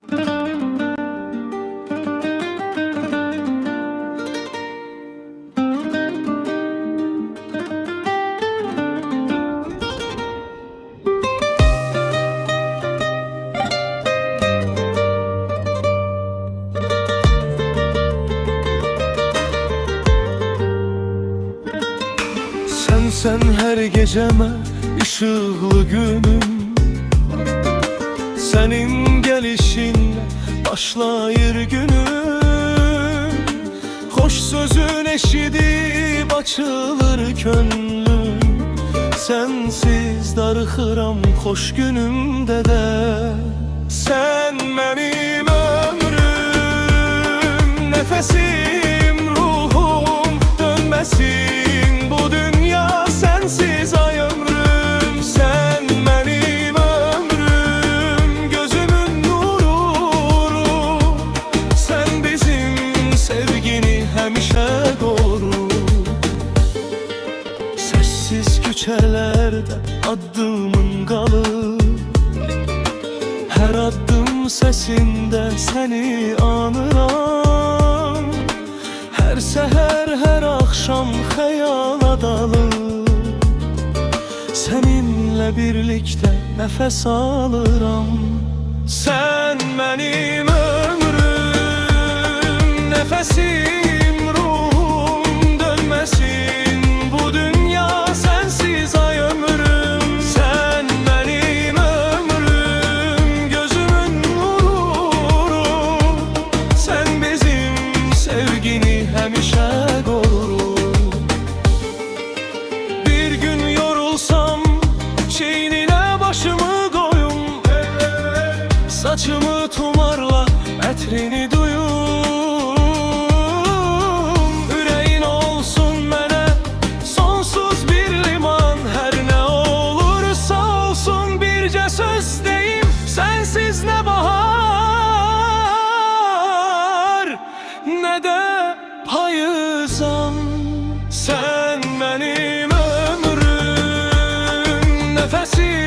Sen her geceme ışıklı günüm, senin gelişinle başlayır günüm. Hoş sözün eşidip açılır könlüm, sensiz darıxıram hoş günümde de. Sen benim ömrüm, nefesim, ruhum dönmesin bu dünya sensiz ay ömrüm. Sen benim ömrüm, gözümün nuru, sen bizim sevgini həmişə qoru. Sessiz küçelerde addımın qalır, her addım sesinde seni anıram. Her seher, her akşam xəyala dalır, seninle birlikte nefes alıram. Sen benim ömrüm, nefesim, ruhum dönmesin bu dünya sensiz ay ömrüm. Sen benim ömrüm, gözümün nuru, sen bizim sevgini həmişə qoru. Bir gün yorulsam çeynine başımı koyum, saçımı tumarla ətrini duyum. Üreğin olsun mənə sonsuz bir liman, her ne olursa olsun bircə söz deyim, sensiz ne bahar ne de payızam. Sen benim ömrüm, nefesim,